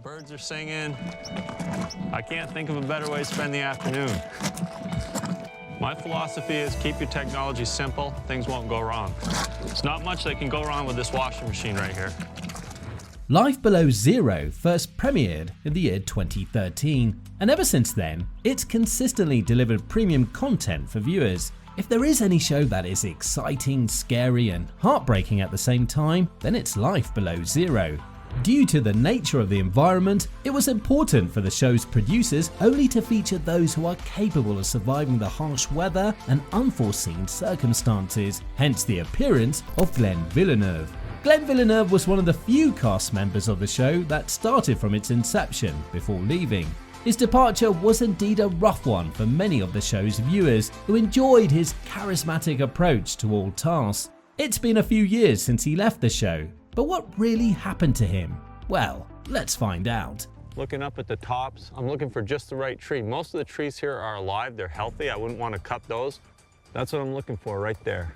Birds are singing. I can't think of a better way to spend the afternoon. My philosophy is keep your technology simple, things won't go wrong. There's not much that can go wrong with this washing machine right here. Life Below Zero first premiered in the year 2013, and ever since then, it's consistently delivered premium content for viewers. If there is any show that is exciting, scary, and heartbreaking at the same time, then it's Life Below Zero. Due to the nature of the environment, it was important for the show's producers only to feature those who are capable of surviving the harsh weather and unforeseen circumstances, hence the appearance of Glenn Villeneuve. Glenn Villeneuve was one of the few cast members of the show that started from its inception before leaving. His departure was indeed a rough one for many of the show's viewers who enjoyed his charismatic approach to all tasks. It's been a few years since he left the show, but what really happened to him? Well, let's find out. Looking up at the tops, I'm looking for just the right tree. Most of the trees here are alive, they're healthy. I wouldn't want to cut those. That's what I'm looking for right there.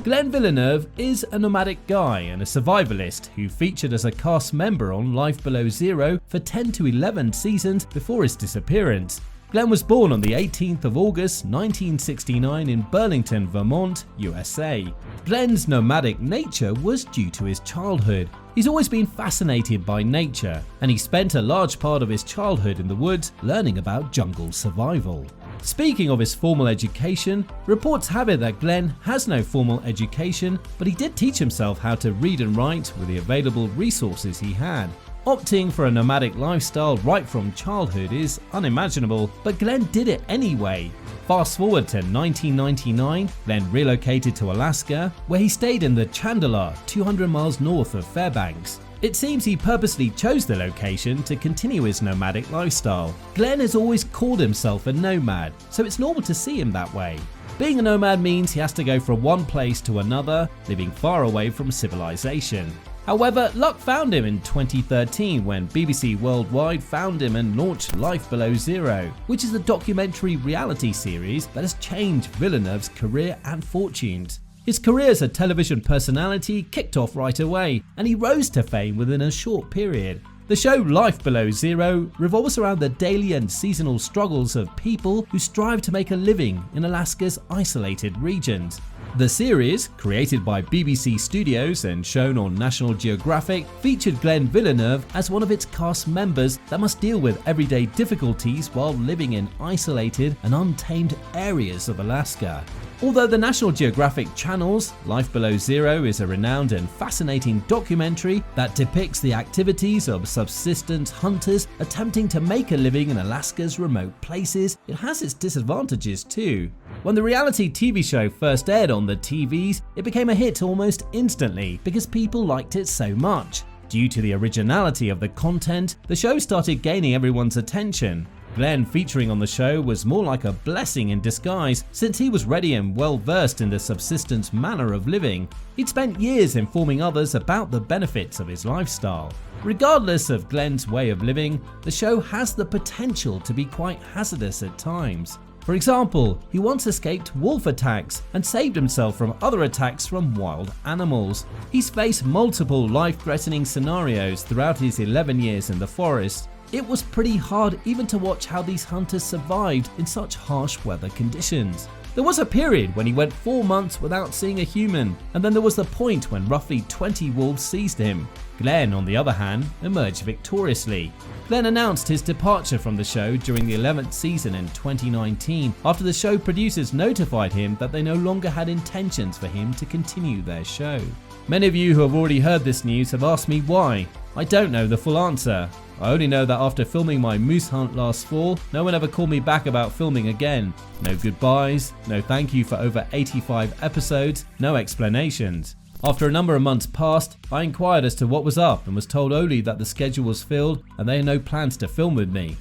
Glenn Villeneuve is a nomadic guy and a survivalist who featured as a cast member on Life Below Zero for 10 to 11 seasons before his disappearance. Glenn was born on the 18th of August 1969 in Burlington, Vermont, USA. Glenn's nomadic nature was due to his childhood. He's always been fascinated by nature, and he spent a large part of his childhood in the woods learning about jungle survival. Speaking of his formal education, reports have it that Glenn has no formal education, but he did teach himself how to read and write with the available resources he had. Opting for a nomadic lifestyle right from childhood is unimaginable, but Glenn did it anyway. Fast forward to 1999, Glenn relocated to Alaska, where he stayed in the Chandler, 200 miles north of Fairbanks. It seems he purposely chose the location to continue his nomadic lifestyle. Glenn has always called himself a nomad, so it's normal to see him that way. Being a nomad means he has to go from one place to another, living far away from civilization. However, luck found him in 2013 when BBC Worldwide found him and launched Life Below Zero, which is a documentary reality series that has changed Villeneuve's career and fortunes. His career as a television personality kicked off right away, and he rose to fame within a short period. The show Life Below Zero revolves around the daily and seasonal struggles of people who strive to make a living in Alaska's isolated regions. The series, created by BBC Studios and shown on National Geographic, featured Glenn Villeneuve as one of its cast members that must deal with everyday difficulties while living in isolated and untamed areas of Alaska. Although the National Geographic channel's Life Below Zero is a renowned and fascinating documentary that depicts the activities of subsistence hunters attempting to make a living in Alaska's remote places, it has its disadvantages too. When the reality TV show first aired on the TVs, it became a hit almost instantly because people liked it so much. Due to the originality of the content, the show started gaining everyone's attention. Glenn featuring on the show was more like a blessing in disguise since he was ready and well versed in the subsistence manner of living. He'd spent years informing others about the benefits of his lifestyle. Regardless of Glenn's way of living, the show has the potential to be quite hazardous at times. For example, he once escaped wolf attacks and saved himself from other attacks from wild animals. He's faced multiple life-threatening scenarios throughout his 11 years in the forest. It was pretty hard even to watch how these hunters survived in such harsh weather conditions. There was a period when he went 4 months without seeing a human, and then there was the point when roughly 20 wolves seized him. Glenn, on the other hand, emerged victoriously. Glenn announced his departure from the show during the 11th season in 2019 after the show producers notified him that they no longer had intentions for him to continue their show. Many of you who have already heard this news have asked me why. I don't know the full answer. I only know that after filming my moose hunt last fall, no one ever called me back about filming again. No goodbyes, no thank you for over 85 episodes, no explanations. After a number of months passed, I inquired as to what was up and was told only that the schedule was filled and they had no plans to film with me.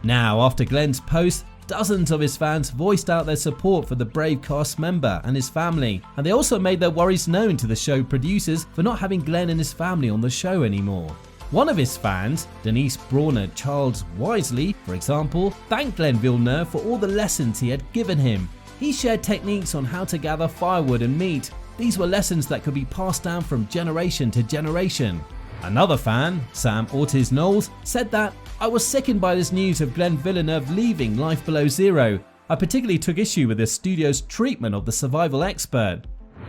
Now, after Glenn's post, dozens of his fans voiced out their support for the brave cast member and his family, and they also made their worries known to the show producers for not having Glenn and his family on the show anymore. One of his fans, Denise Brawner Charles Wisely, for example, thanked Glenn Villeneuve for all the lessons he had given him. He shared techniques on how to gather firewood and meat. These were lessons that could be passed down from generation to generation. Another fan, Sam Ortiz-Knowles, said that, "I was sickened by this news of Glenn Villeneuve leaving Life Below Zero. I particularly took issue with the studio's treatment of the survival expert."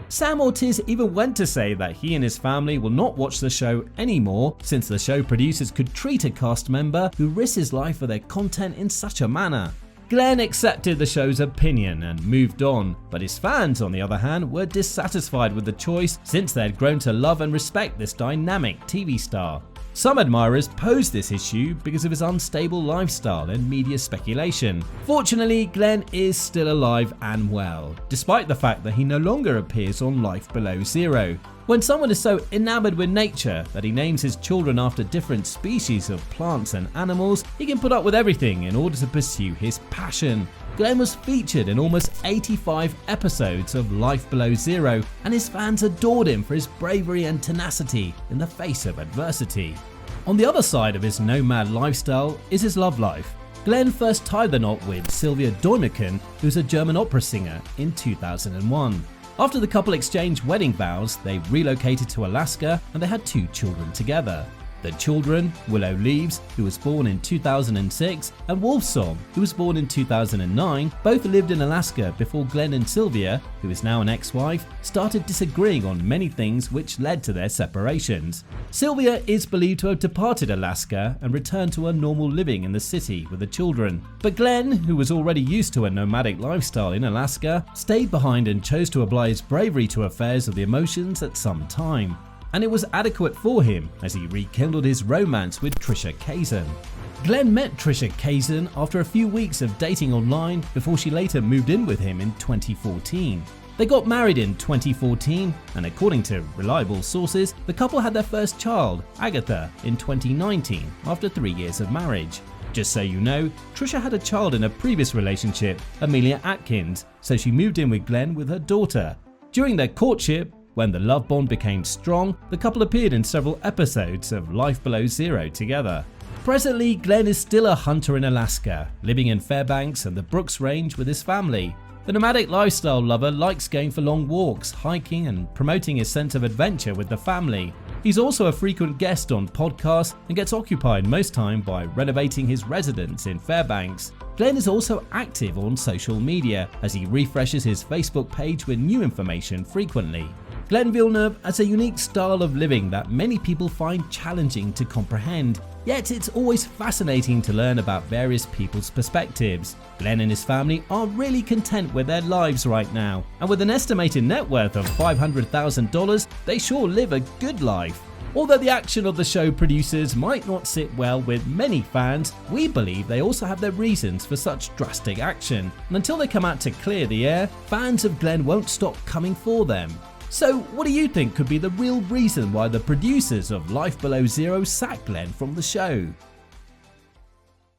Sam Ortiz even went to say that he and his family will not watch the show anymore since the show producers could treat a cast member who risks his life for their content in such a manner. Glenn accepted the show's opinion and moved on, but his fans, on the other hand, were dissatisfied with the choice since they had grown to love and respect this dynamic TV star. Some admirers posed this issue because of his unstable lifestyle and media speculation. Fortunately, Glenn is still alive and well, despite the fact that he no longer appears on Life Below Zero. When someone is so enamored with nature that he names his children after different species of plants and animals, he can put up with everything in order to pursue his passion. Glenn was featured in almost 85 episodes of Life Below Zero, and his fans adored him for his bravery and tenacity in the face of adversity. On the other side of his nomad lifestyle is his love life. Glenn first tied the knot with Sylvia Doimiken, who's a German opera singer, in 2001. After the couple exchanged wedding vows, they relocated to Alaska and they had 2 children together. The children, Willow Leaves, who was born in 2006, and Wolfsong, who was born in 2009, both lived in Alaska before Glenn and Sylvia, who is now an ex-wife, started disagreeing on many things which led to their separations. Sylvia is believed to have departed Alaska and returned to a normal living in the city with the children. But Glenn, who was already used to a nomadic lifestyle in Alaska, stayed behind and chose to apply his bravery to affairs of the emotions at some time. And it was adequate for him as he rekindled his romance with Trisha Kazan. Glenn met Trisha Kazan after a few weeks of dating online before she later moved in with him in 2014. They got married in 2014, and according to reliable sources, the couple had their first child, Agatha, in 2019 after 3 years of marriage. Just so you know, Trisha had a child in a previous relationship, Amelia Atkins, so she moved in with Glenn with her daughter. During their courtship, when the love bond became strong, the couple appeared in several episodes of Life Below Zero together. Presently, Glenn is still a hunter in Alaska, living in Fairbanks and the Brooks Range with his family. The nomadic lifestyle lover likes going for long walks, hiking, and promoting his sense of adventure with the family. He's also a frequent guest on podcasts and gets occupied most time by renovating his residence in Fairbanks. Glenn is also active on social media as he refreshes his Facebook page with new information frequently. Glenn Villeneuve has a unique style of living that many people find challenging to comprehend, yet it's always fascinating to learn about various people's perspectives. Glenn and his family are really content with their lives right now, and with an estimated net worth of $500,000, they sure live a good life. Although the action of the show producers might not sit well with many fans, we believe they also have their reasons for such drastic action, and until they come out to clear the air, fans of Glenn won't stop coming for them. So what do you think could be the real reason why the producers of Life Below Zero sacked Glenn from the show?